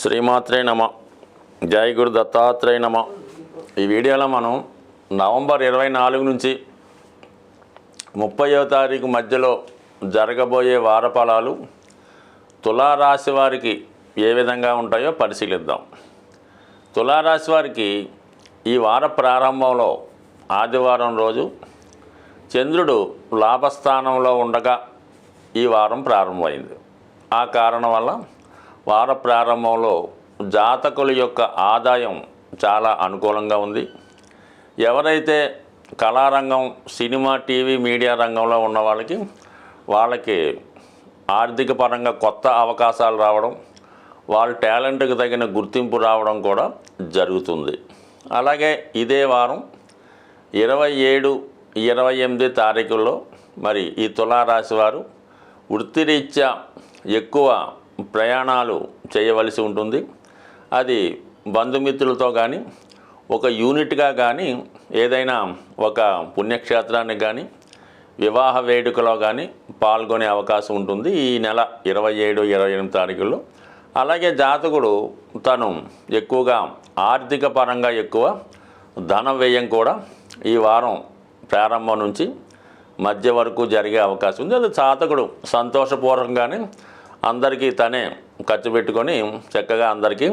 శ్రీమాత్రే నమ. జై గురు దత్తాత్రేయ నమ. ఈ వీడియోలో మనం నవంబర్ 24 నుంచి 30వ తారీఖు మధ్యలో జరగబోయే వారఫలాలు తులారాశి వారికి ఏ విధంగా ఉంటాయో పరిశీలిద్దాం. తులారాశి వారికి ఈ వార ప్రారంభంలో ఆదివారం రోజు చంద్రుడు లాభస్థానంలో ఉండగా ఈ వారం ప్రారంభమైంది. ఆ కారణం వల్ల వార ప్రారంభంలో జాతకుల యొక్క ఆదాయం చాలా అనుకూలంగా ఉంది. ఎవరైతే కళారంగం, సినిమా, టీవీ, మీడియా రంగంలో ఉన్న వాళ్ళకి ఆర్థిక పరంగా కొత్త అవకాశాలు రావడం, వాళ్ళ టాలెంట్కి తగిన గుర్తింపు రావడం కూడా జరుగుతుంది. అలాగే ఇదే వారం 27, 28 తారీఖుల్లో మరి ఈ తులారాశి వారు వృత్తిరీత్యా ఎక్కువ ప్రయాణాలు చేయవలసి ఉంటుంది. అది బంధుమిత్రులతో కానీ, ఒక యూనిట్గా కానీ, ఏదైనా ఒక పుణ్యక్షేత్రానికి కానీ, వివాహ వేడుకలో కానీ పాల్గొనే అవకాశం ఉంటుంది ఈ నెల 27, 28 తారీఖుల్లో. అలాగే జాతకుడు తను ఎక్కువగా ఆర్థిక పరంగా ఎక్కువ ధన వ్యయం కూడా ఈ వారం ప్రారంభం నుంచి మధ్య వరకు జరిగే అవకాశం ఉంది. అది జాతకుడు సంతోషపూర్వకంగానే అందరికీ తనే ఖర్చు పెట్టుకొని చక్కగా అందరికీ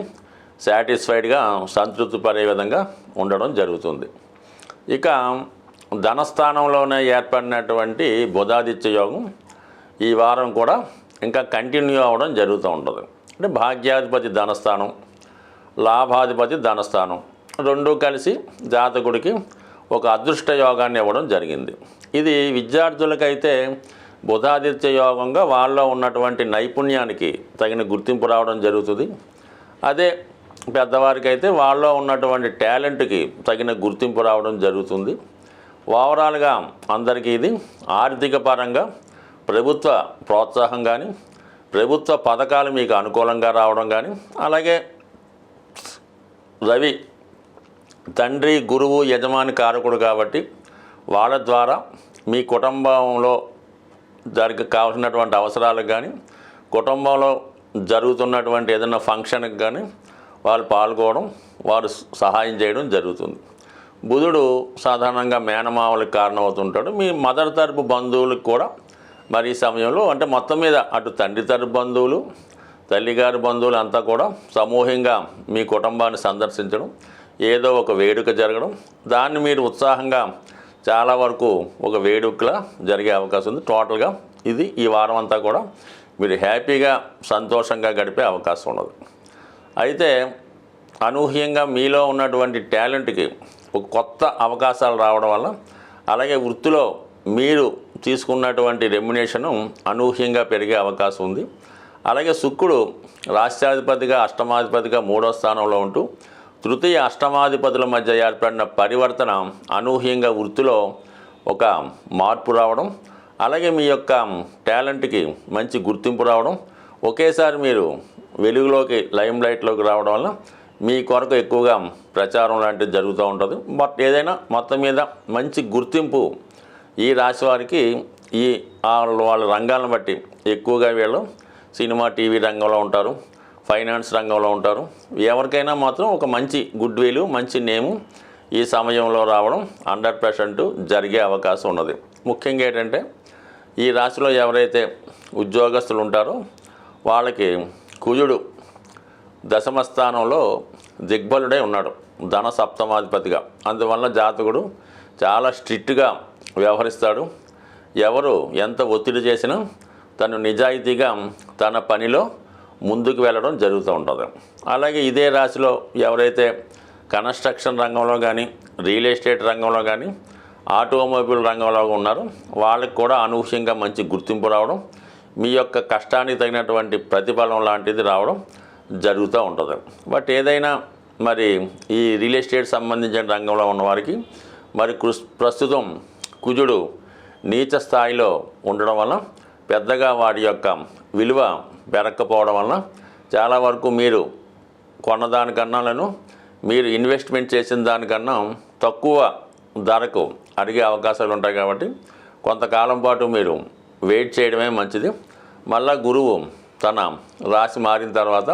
సాటిస్ఫైడ్గా సంతృప్తి పడే విధంగా ఉండడం జరుగుతుంది. ఇక ధనస్థానంలోనే ఏర్పడినటువంటి బుధాదిత్య యోగం ఈ వారం కూడా ఇంకా కంటిన్యూ అవ్వడం జరుగుతూ ఉంటుంది. అంటే భాగ్యాధిపతి ధనస్థానం, లాభాధిపతి ధనస్థానం రెండూ కలిసి జాతకుడికి ఒక అదృష్ట యోగాన్ని ఇవ్వడం జరిగింది. ఇది విద్యార్థులకైతే బుధాదిత్య యోగంగా వాళ్ళలో ఉన్నటువంటి నైపుణ్యానికి తగిన గుర్తింపు రావడం జరుగుతుంది. అదే పెద్దవారికి అయితే వాళ్ళలో ఉన్నటువంటి టాలెంట్కి తగిన గుర్తింపు రావడం జరుగుతుంది. ఓవరాల్గా అందరికీ ఇది ఆర్థిక పరంగా ప్రభుత్వ ప్రోత్సాహం కానీ, ప్రభుత్వ పథకాలు మీకు అనుకూలంగా రావడం కానీ, అలాగే రవి తండ్రి, గురువు, యజమాని కారకుడు కాబట్టి వాళ్ళ ద్వారా మీ కుటుంబంలో కావాల్సినటువంటి అవసరాలకు కానీ, కుటుంబంలో జరుగుతున్నటువంటి ఏదైనా ఫంక్షన్కి కానీ వాళ్ళు పాల్గొనడం, వారు సహాయం చేయడం జరుగుతుంది. బుధుడు సాధారణంగా మేనమావలకు కారణమవుతుంటాడు. మీ మదర్ తరపు బంధువులకు కూడా మరి ఈ సమయంలో, అంటే మొత్తం మీద అటు తండ్రి తరపు బంధువులు, తల్లిగారి బంధువులు అంతా కూడా సమూహంగా మీ కుటుంబాన్ని సందర్శించడం, ఏదో ఒక వేడుక జరగడం, దాన్ని మీరు ఉత్సాహంగా చాలా వరకు ఒక వేడుకలా జరిగే అవకాశం ఉంది. టోటల్గా ఇది ఈ వారం అంతా కూడా మీరు హ్యాపీగా సంతోషంగా గడిపే అవకాశం ఉన్నది. అయితే అనూహ్యంగా మీలో ఉన్నటువంటి టాలెంట్కి ఒక కొత్త అవకాశాలు రావడం వల్ల, అలాగే వృత్తిలో మీరు తీసుకున్నటువంటి రెమ్యునేషను అనూహ్యంగా పెరిగే అవకాశం ఉంది. అలాగే శుక్రుడు రాష్ట్రాధిపతిగా, అష్టమాధిపతిగా 3వ స్థానంలో ఉంటూ తృతీయ అష్టమాధిపతుల మధ్య ఏర్పడిన పరివర్తన అనూహ్యంగా వృత్తిలో ఒక మార్పు రావడం, అలాగే మీ యొక్క టాలెంట్కి మంచి గుర్తింపు రావడం, ఒకేసారి మీరు వెలుగులోకి, లైమ్ లైట్లోకి రావడం వల్ల మీ కొరకు ఎక్కువగా ప్రచారం లాంటిది జరుగుతూ ఉంటుంది. బట్ ఏదైనా మొత్తం మీద మంచి గుర్తింపు ఈ రాశి వారికి ఈ వాళ్ళ రంగాలను బట్టి ఎక్కువగా వీళ్ళు సినిమా, టీవీ రంగంలో ఉంటారు, ఫైనాన్స్ రంగంలో ఉంటారు. ఎవరికైనా మాత్రం ఒక మంచి గుడ్ విల్, మంచి నేము ఈ సమయంలో రావడం 100% జరిగే అవకాశం ఉన్నది. ముఖ్యంగా ఏంటంటే ఈ రాశిలో ఎవరైతే ఉద్యోగస్తులు ఉంటారో వాళ్ళకి కుజుడు దశమ స్థానంలో దిగ్బలుడై ఉన్నాడు, ధన సప్తమాధిపతిగా. అందువల్ల జాతకుడు చాలా స్ట్రిక్ట్గా వ్యవహరిస్తాడు. ఎవరు ఎంత ఒత్తిడి చేసినా తను నిజాయితీగా తన పనిలో ముందుకు వెళ్ళడం జరుగుతూ ఉంటుంది. అలాగే ఇదే రాశిలో ఎవరైతే కన్స్ట్రక్షన్ రంగంలో కానీ, రియల్ ఎస్టేట్ రంగంలో కానీ, ఆటోమొబైల్ రంగంలో ఉన్నారో వాళ్ళకి కూడా అనూహ్యంగా మంచి గుర్తింపు రావడం, మీ యొక్క కష్టానికి తగినటువంటి ప్రతిఫలం లాంటిది రావడం జరుగుతూ ఉంటుంది. బట్ ఏదైనా మరి ఈ రియల్ ఎస్టేట్ సంబంధించిన రంగంలో ఉన్నవారికి మరి ప్రస్తుతం కుజుడు నీచ స్థాయిలో ఉండడం వల్ల పెద్దగా వాడి యొక్క విలువ పెరగకపోవడం వల్ల చాలా వరకు మీరు కొన్నదానికన్నాలను మీరు ఇన్వెస్ట్మెంట్ చేసిన దానికన్నా తక్కువ ధరకు అడిగే అవకాశాలు ఉంటాయి. కాబట్టి కొంతకాలం పాటు మీరు వెయిట్ చేయడమే మంచిది. మళ్ళా గురువు తన రాశి మారిన తర్వాత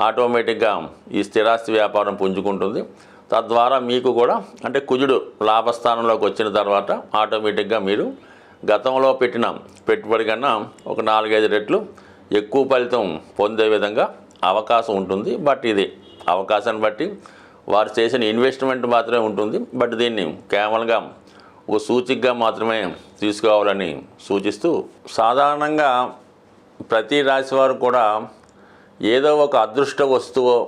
ఆటోమేటిక్గా ఈ స్థిరాస్తి వ్యాపారం పుంజుకుంటుంది. తద్వారా మీకు కూడా అంటే కుజుడు లాభస్థానంలోకి వచ్చిన తర్వాత ఆటోమేటిక్గా మీరు గతంలో పెట్టిన పెట్టుబడి కన్నా ఒక 4-5 రెట్లు ఎక్కువ ఫలితం పొందే విధంగా అవకాశం ఉంటుంది. బట్ ఇది అవకాశాన్ని బట్టి వారు చేసిన ఇన్వెస్ట్మెంట్ మాత్రమే ఉంటుంది. బట్ దీన్ని కేవలంగా ఒక సూచికగా మాత్రమే తీసుకోవాలని సూచిస్తూ, సాధారణంగా ప్రతి రాశి వారు కూడా ఏదో ఒక అదృష్ట వస్తువో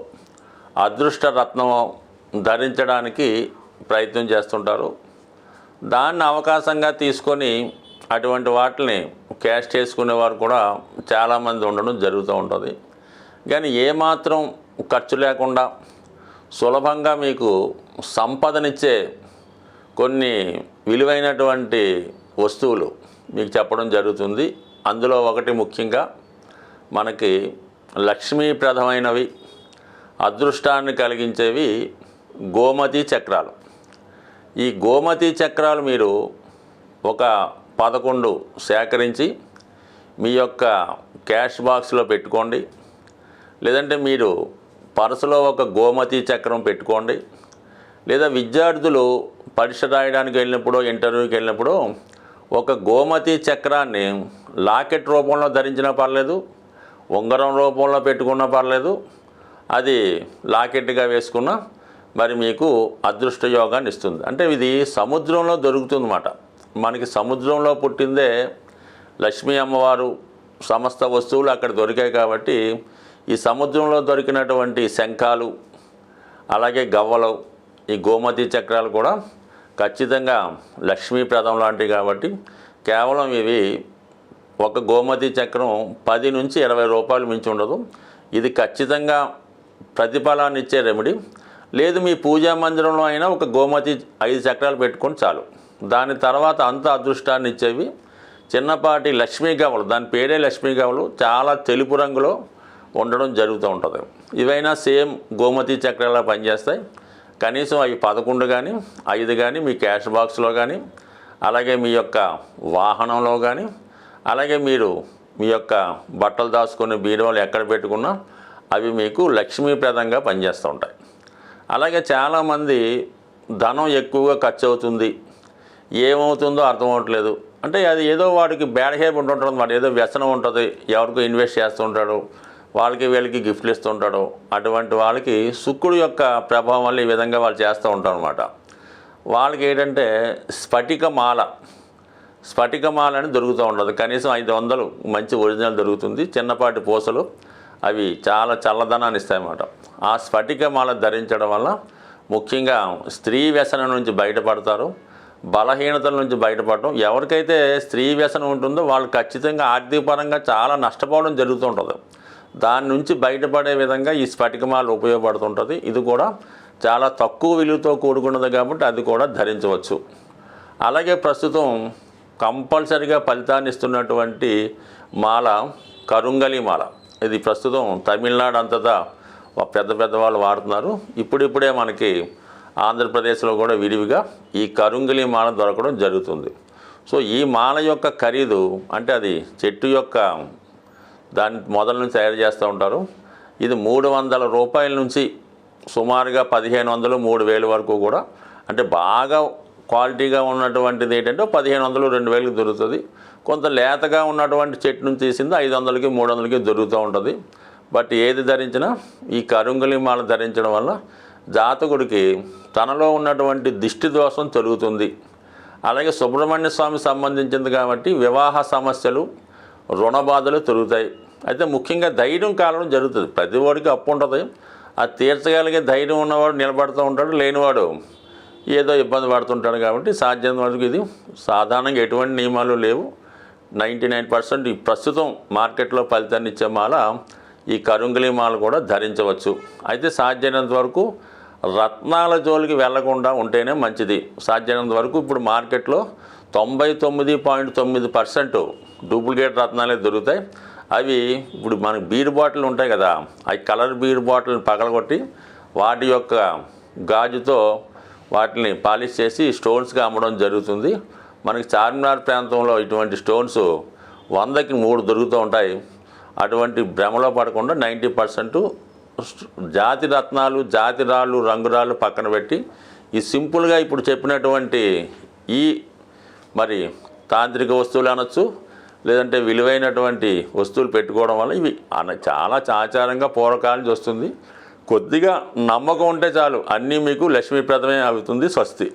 అదృష్ట రత్నమో ధరించడానికి ప్రయత్నం చేస్తుంటారు. దాన్ని అవకాశంగా తీసుకొని అటువంటి వాటిని క్యాష్ చేసుకునేవారు కూడా చాలామంది ఉండడం జరుగుతూ ఉంటుంది. కానీ ఏమాత్రం ఖర్చు లేకుండా సులభంగా మీకు సంపదనిచ్చే కొన్ని విలువైనటువంటి వస్తువులు మీకు చెప్పడం జరుగుతుంది. అందులో ఒకటి ముఖ్యంగా మనకి లక్ష్మీప్రదమైనవి, అదృష్టాన్ని కలిగించేవి గోమతి చక్రాలు. ఈ గోమతి చక్రాలు మీరు ఒక 11 సేకరించి మీ యొక్క క్యాష్ బాక్స్లో పెట్టుకోండి. లేదంటే మీరు పర్సులో ఒక గోమతి చక్రం పెట్టుకోండి. లేదా విద్యార్థులు పరీక్ష రాయడానికి వెళ్ళినప్పుడు, ఇంటర్వ్యూకి వెళ్ళినప్పుడు ఒక గోమతి చక్రాన్ని లాకెట్ రూపంలో ధరించినా పర్లేదు, ఉంగరం రూపంలో పెట్టుకున్నా పర్లేదు, అది లాకెట్గా వేసుకున్నా మరి మీకు అదృష్ట యోగాన్ని ఇస్తుంది. అంటే ఇది సముద్రంలో దొరుకుతుందన్నమాట. మనకి సముద్రంలో పుట్టిందే లక్ష్మీ అమ్మవారు, సమస్త వస్తువులు అక్కడ దొరికాయి. కాబట్టి ఈ సముద్రంలో దొరికినటువంటి శంఖాలు, అలాగే గవ్వలు, ఈ గోమతి చక్రాలు కూడా ఖచ్చితంగా లక్ష్మీప్రదం లాంటివి. కాబట్టి కేవలం ఇవి ఒక గోమతి చక్రం 10 నుంచి 20 రూపాయలు మించి ఉండదు. ఇది ఖచ్చితంగా ప్రతిఫలాన్ని ఇచ్చే రెమెడీ. లేదు మీ పూజా మందిరంలో అయినా ఒక గోమతి 5 చక్రాలు పెట్టుకొని చాలు. దాని తర్వాత అంత అదృష్టాన్ని ఇచ్చేవి చిన్నపాటి లక్ష్మీ గవ్వలు, దాని పేరే లక్ష్మీ గవ్వలు, చాలా తెలుపు రంగులో ఉండడం జరుగుతూ ఉంటుంది. ఇవైనా సేమ్ గోమతి చక్రాలా పనిచేస్తాయి. కనీసం అవి 11 కానీ 5 కానీ మీ క్యాష్ బాక్స్లో కానీ, అలాగే మీ యొక్క వాహనంలో కానీ, అలాగే మీరు మీ యొక్క బట్టలు దాచుకునే బీరువాలు ఎక్కడ పెట్టుకున్నా అవి మీకు లక్ష్మీప్రదంగా పనిచేస్తూ ఉంటాయి. అలాగే చాలామంది ధనం ఎక్కువగా ఖర్చు అవుతుంది, ఏమవుతుందో అర్థం అవ్వట్లేదు. అంటే అది ఏదో వాడికి బ్యాడ్ హ్యాబిట్ ఉంటుంటుంది, వాడు ఏదో వ్యసనం ఉంటుంది, ఎవరికో ఇన్వెస్ట్ చేస్తుంటాడు, వాళ్ళకి వీళ్ళకి గిఫ్ట్లు ఇస్తుంటాడు. అటువంటి వాళ్ళకి శుక్రుడు యొక్క ప్రభావం వల్ల ఈ విధంగా వాళ్ళు చేస్తూ ఉంటారు అనమాట. వాళ్ళకి ఏంటంటే స్ఫటికమాల అని దొరుకుతూ ఉండదు. కనీసం 500 మంచి ఒరిజినల్ దొరుకుతుంది. చిన్నపాటి పూసలు, అవి చాలా చల్లదనాన్ని ఇస్తాయన్నమాట. ఆ స్ఫటికమాల ధరించడం వల్ల ముఖ్యంగా స్త్రీ వ్యసనం నుంచి బయటపడతారు, బలహీనతల నుంచి బయటపడటం. ఎవరికైతే స్త్రీ వ్యసనం ఉంటుందో వాళ్ళు ఖచ్చితంగా ఆర్థిక పరంగా చాలా నష్టపోవడం జరుగుతుంటుంది. దాని నుంచి బయటపడే విధంగా ఈ స్ఫటికమాల ఉపయోగపడుతుంటుంది. ఇది కూడా చాలా తక్కువ విలువతో కూడుకున్నది కాబట్టి అది కూడా ధరించవచ్చు. అలాగే ప్రస్తుతం కంపల్సరిగా ఫలితాన్ని ఇస్తున్నటువంటి మాల కరుంగలి మాల. ఇది ప్రస్తుతం తమిళనాడు అంతటా పెద్ద వాళ్ళు వాడుతున్నారు. ఇప్పుడిప్పుడే మనకి ఆంధ్రప్రదేశ్లో కూడా విరివిగా ఈ కరుంగలి మాల దొరకడం జరుగుతుంది. సో ఈ మాల యొక్క ఖరీదు అంటే అది చెట్టు యొక్క దాని మొదల నుంచి తయారు చేస్తూ ఉంటారు. ఇది 300 రూపాయల నుంచి సుమారుగా 1500, 3000 వరకు కూడా, అంటే బాగా క్వాలిటీగా ఉన్నటువంటిది ఏంటంటే 1500, 2000కి దొరుకుతుంది. కొంత లేతగా ఉన్నటువంటి చెట్టు నుంచి తీసింది 500కి, 300కి దొరుకుతూ ఉంటుంది. బట్ ఏది ధరించినా ఈ కరుంగలి మాల ధరించడం వల్ల జాతకుడికి తనలో ఉన్నటువంటి దిష్టి దోషం తొలుగుతుంది. అలాగే సుబ్రహ్మణ్య స్వామి సంబంధించింది కాబట్టి వివాహ సమస్యలు, రుణ బాధలు తొలుగుతాయి. అయితే ముఖ్యంగా ధైర్యం కాలడం జరుగుతుంది. ప్రతి వాడికి అప్పు ఉంటుంది, అది తీర్చగలిగే ధైర్యం ఉన్నవాడు నిలబడుతూ ఉంటాడు, లేనివాడు ఏదో ఇబ్బంది పడుతుంటాడు. కాబట్టి సాధ్యం వరకు ఇది సాధారణంగా ఎటువంటి నియమాలు లేవు. 99% ఈ ప్రస్తుతం మార్కెట్లో ఫలితాన్ని ఇచ్చే మాల ఈ కరుంగలి మాల కూడా ధరించవచ్చు. అయితే సాధ్యమైనంత వరకు రత్నాల జోలికి వెళ్లకుండా ఉంటేనే మంచిది. సాధ్యమైనంత వరకు ఇప్పుడు మార్కెట్లో 99.9% డూప్లికేట్ రత్నాలే దొరుకుతాయి. అవి ఇప్పుడు మనకి బీర్ బాటిల్ ఉంటాయి కదా, అవి కలర్ బీర్ బాటిల్ని పగలగొట్టి వాటి యొక్క గాజుతో వాటిని పాలిష్ చేసి స్టోన్స్గా అమ్మడం జరుగుతుంది. మనకి చార్మినార్ ప్రాంతంలో ఇటువంటి స్టోన్స్ 100కి 3 దొరుకుతూ ఉంటాయి. అటువంటి భ్రమలో పడకుండా 90% జాతి రత్నాలు, జాతి రాళ్ళు, రంగురాళ్ళు పక్కన పెట్టి ఈ సింపుల్గా ఇప్పుడు చెప్పినటువంటి ఈ మరి తాంత్రిక వస్తువులు అనొచ్చు, లేదంటే విలువైనటువంటి వస్తువులు పెట్టుకోవడం వల్ల ఇవి చాలా ఆచారంగా పూర్వకాలం నుంచి వస్తుంది. కొద్దిగా నమ్మకం ఉంటే చాలు, అన్నీ మీకు లక్ష్మీప్రదమే అవుతుంది. స్వస్తి.